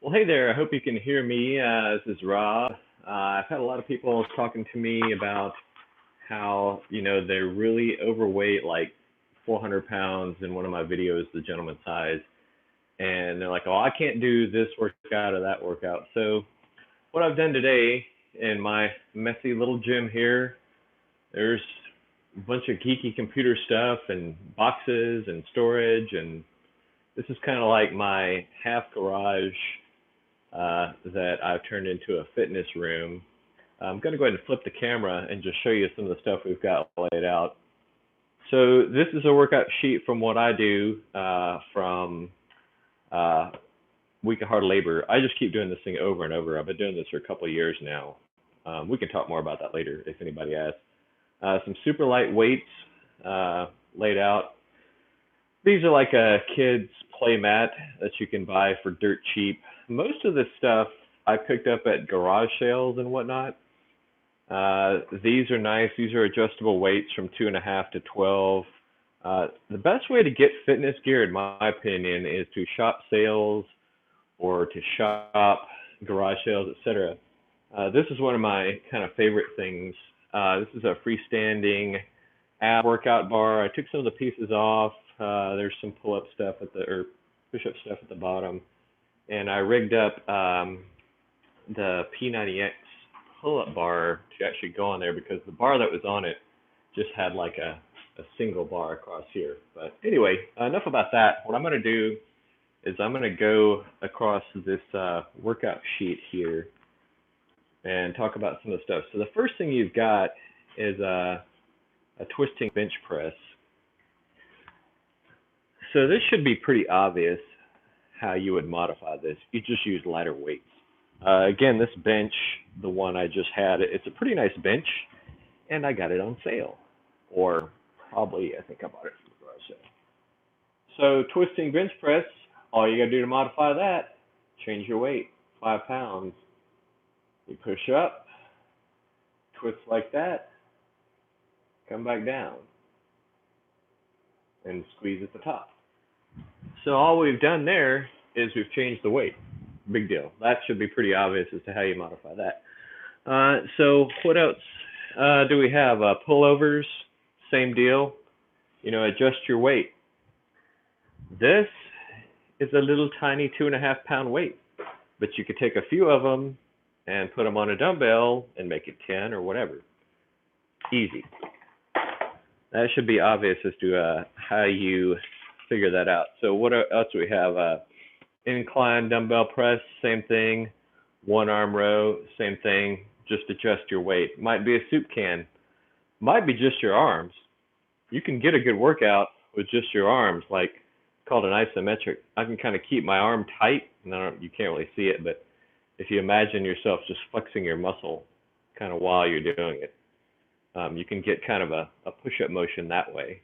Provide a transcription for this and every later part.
Well, hey there. I hope you can hear me. This is Rob. I've had a lot of people talking to me about how, they're really overweight, like 400 pounds in one of my videos, the gentleman size. And they're like, oh, I can't do this workout or that workout. So, what I've done today in my messy little gym here, there's a bunch of geeky computer stuff and boxes and storage. And this is kind of like my half garage that I've turned into a fitness room. I'm going to go ahead and flip the camera and just show you some of the stuff we've got laid out. So this is a workout sheet from what I do from Week of Hard Labor. I just keep doing this thing over and over. I've been doing this for a couple of years now. We can talk more about that later if anybody asks. Some super light weights laid out. These are like a kid's play mat that you can buy for dirt cheap. Most of this stuff I picked up at garage sales and whatnot. These are nice. These are adjustable weights from 2.5 to 12. The best way to get fitness gear, in my opinion, is to shop sales or to shop garage sales, etc. This is one of my kind of favorite things. This is a freestanding ab workout bar. I took some of the pieces off. There's some pull-up stuff or push-up stuff at the bottom, and I rigged up the P90X pull-up bar to actually go on there because the bar that was on it just had like a single bar across here. But anyway, enough about that. What I'm going to do is I'm going to go across this workout sheet here and talk about some of the stuff. So the first thing you've got is a twisting bench press. So this should be pretty obvious how you would modify this. You just use lighter weights. Again, this bench, the one I just had, it's a pretty nice bench, and I got it on sale. Or probably, I think I bought it from the garage sale. So twisting bench press, all you got to do to modify that, change your weight, 5 pounds. You push up, twist like that, come back down, and squeeze at the top. So all we've done there is we've changed the weight. Big deal. That should be pretty obvious as to how you modify that. So what else do we have? Pullovers, same deal. Adjust your weight. This is a little tiny 2.5 pound weight, but you could take a few of them and put them on a dumbbell and make it 10 or whatever. Easy. That should be obvious as to how you figure that out. So what else do we have? Incline dumbbell press, same thing. One arm row, same thing. Just adjust your weight. Might be a soup can. Might be just your arms. You can get a good workout with just your arms, like called an isometric. I can kind of keep my arm tight. You can't really see it, but if you imagine yourself just flexing your muscle kind of while you're doing it, you can get kind of a push-up motion that way,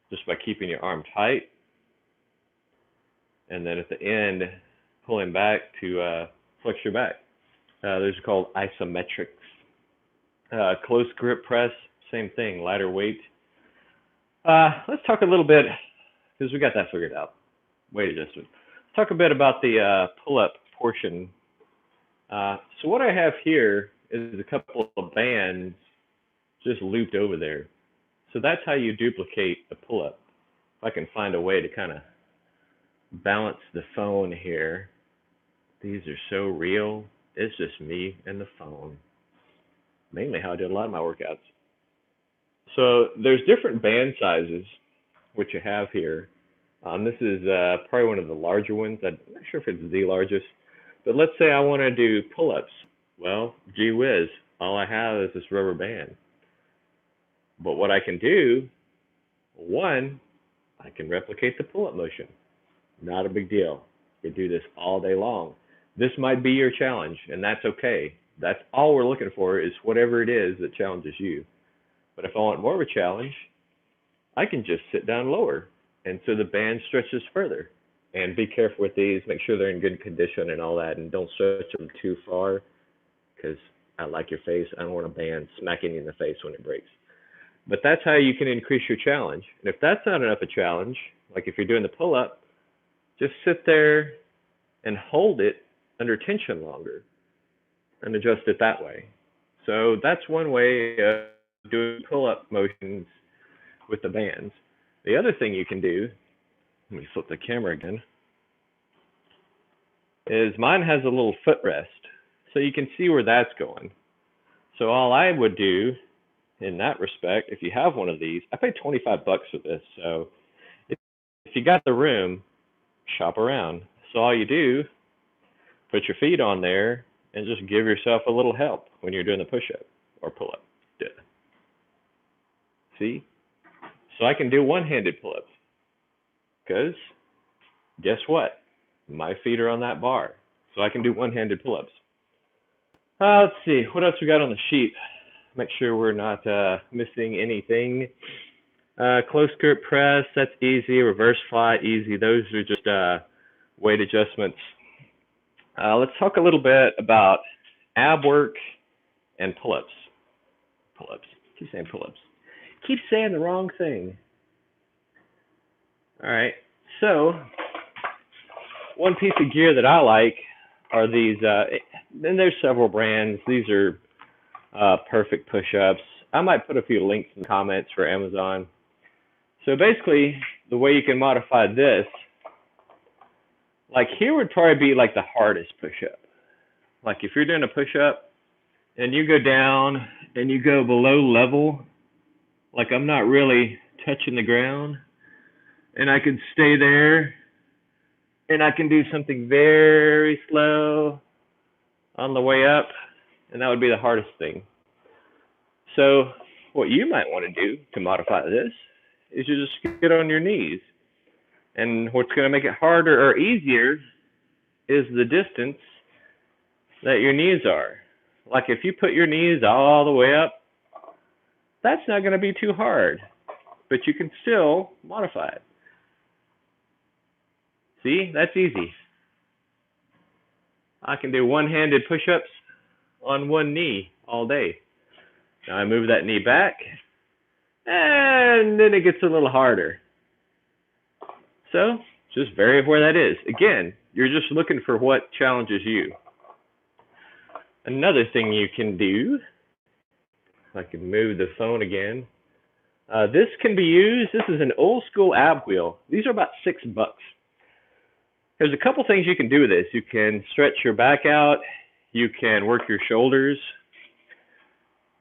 just by keeping your arm tight, and then at the end, pulling back to flex your back. Those are called isometrics. Close grip press, same thing, lighter weight. Let's talk a little bit, because we got that figured out. Weight adjustment. Let's talk a bit about the pull-up portion. So what I have here is a couple of bands just looped over there. So that's how you duplicate a pull-up. If I can find a way to kind of balance the phone here. These are so real. It's just me and the phone. Mainly how I do a lot of my workouts. So there's different band sizes, which you have here. This is probably one of the larger ones. I'm not sure if it's the largest. But let's say I want to do pull-ups. Well, gee whiz, all I have is this rubber band. But what I can do, one, I can replicate the pull-up motion. Not a big deal. You do this all day long. This might be your challenge, and that's okay. That's all we're looking for, is whatever it is that challenges you. But if I want more of a challenge, I can just sit down lower, and so the band stretches further. And be careful with these. Make sure they're in good condition and all that, and don't stretch them too far, because I like your face. I don't want a band smacking you in the face when it breaks. But that's how you can increase your challenge. And if that's not enough a challenge, like if you're doing the pull-up, just sit there and hold it under tension longer and adjust it that way. So that's one way of doing pull-up motions with the bands. The other thing you can do, let me flip the camera again, is mine has a little footrest, so you can see where that's going. So all I would do in that respect, if you have one of these, I paid $25 for this, so if you got the room, shop around. So all you do, put your feet on there and just give yourself a little help when you're doing the push-up or pull-up. Yeah. See? So I can do one-handed pull-ups because guess what? My feet are on that bar, so I can do one-handed pull-ups. Let's see, what else we got on the sheet? Make sure we're not missing anything. Close grip press, that's easy. Reverse fly, easy. Those are just weight adjustments. Let's talk a little bit about ab work and pull-ups. Pull-ups. Keep saying pull-ups. Keep saying the wrong thing. All right. So one piece of gear that I like are these, and there's several brands. These are perfect push-ups. I might put a few links in the comments for Amazon. So basically, the way you can modify this, like here would probably be like the hardest push-up. Like if you're doing a push-up and you go down and you go below level, like I'm not really touching the ground, and I can stay there, and I can do something very slow on the way up, and that would be the hardest thing. So what you might want to do to modify this is you just get on your knees. And what's going to make it harder or easier is the distance that your knees are. Like if you put your knees all the way up, that's not going to be too hard, but you can still modify it. See, that's easy. I can do one-handed push-ups on one knee all day. Now I move that knee back, and then it gets a little harder. So just vary where that is. Again, you're just looking for what challenges you. Another thing you can do, I can move the phone again. This can be used, this is an old school ab wheel. These are about $6. There's a couple things you can do with this. You can stretch your back out. You can work your shoulders.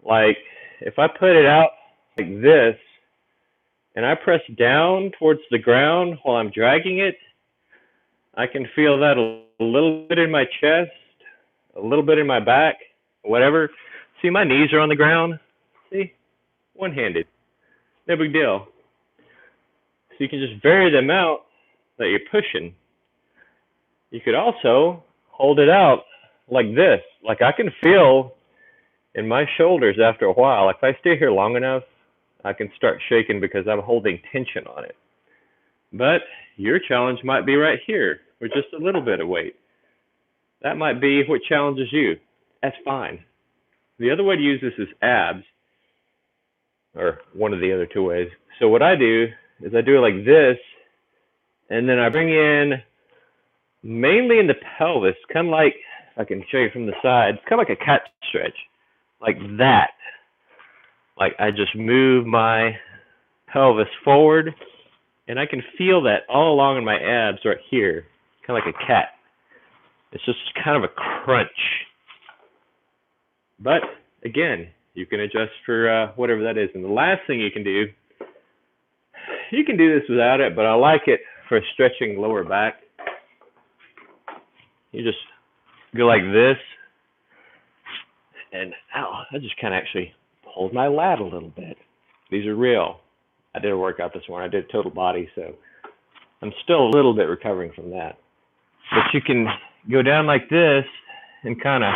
Like if I put it out like this, and I press down towards the ground while I'm dragging it, I can feel that a little bit in my chest, a little bit in my back, whatever. See, my knees are on the ground. See? One-handed. No big deal. So you can just vary the amount that you're pushing. You could also hold it out like this. Like I can feel in my shoulders after a while. Like if I stay here long enough, I can start shaking because I'm holding tension on it. But your challenge might be right here with just a little bit of weight. That might be what challenges you. That's fine. The other way to use this is abs, or one of the other two ways. So what I do is I do it like this, and then I bring in mainly in the pelvis, kind of like, I can show you from the side, it's kind of like a cat stretch, like that. Like I just move my pelvis forward, and I can feel that all along in my abs right here, kind of like a cat. It's just kind of a crunch. But again, you can adjust for whatever that is. And the last thing you can do this without it, but I like it for stretching lower back. You just go like this, and ow, I just kind of actually pulled my lat a little bit. These are real. I did a workout this morning. I did total body, so I'm still a little bit recovering from that. But you can go down like this and kind of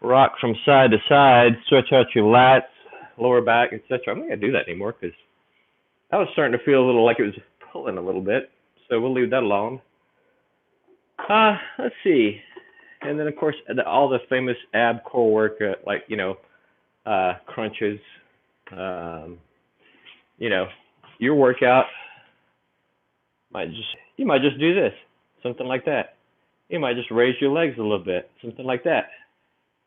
rock from side to side, stretch out your lats, lower back, etc. I'm not going to do that anymore because I was starting to feel a little like it was pulling a little bit, so we'll leave that alone. Let's see. And then, of course, all the famous ab core work, like, crunches. Your workout you might just do this, something like that. You might just raise your legs a little bit, something like that.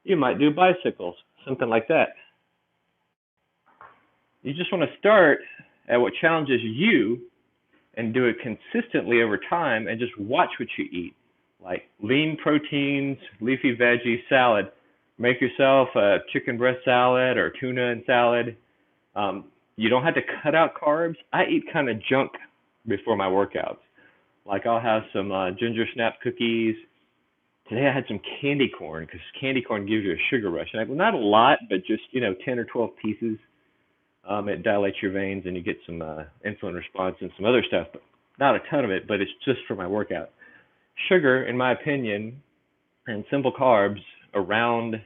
You might do bicycles, something like that. You just want to start at what challenges you and do it consistently over time and just watch what you eat. Like lean proteins, leafy veggie salad. Make yourself a chicken breast salad or tuna and salad. You don't have to cut out carbs. I eat kind of junk before my workouts. Like I'll have some ginger snap cookies. Today I had some candy corn because candy corn gives you a sugar rush. And not a lot, but just 10 or 12 pieces. It dilates your veins and you get some insulin response and some other stuff, but not a ton of it. But it's just for my workout. Sugar, in my opinion, and simple carbs around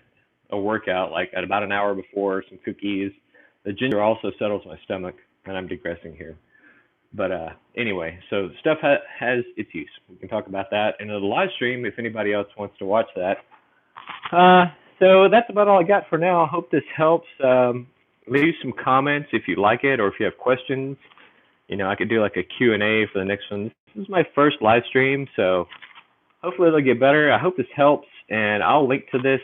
a workout, like at about an hour before, some cookies. The ginger also settles my stomach, and I'm digressing here. But anyway, so stuff has its use. We can talk about that in the live stream if anybody else wants to watch that. So that's about all I got for now. I hope this helps. Leave some comments if you like it or if you have questions. I could do like a Q&A for the next one. This is my first live stream, so hopefully it'll get better. I hope this helps, and I'll link to this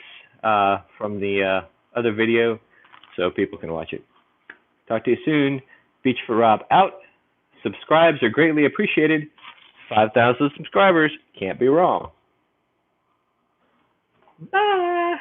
from the other video so people can watch it. Talk to you soon. Beach for Rob out. Subscribes are greatly appreciated. 5,000 subscribers. Can't be wrong. Bye.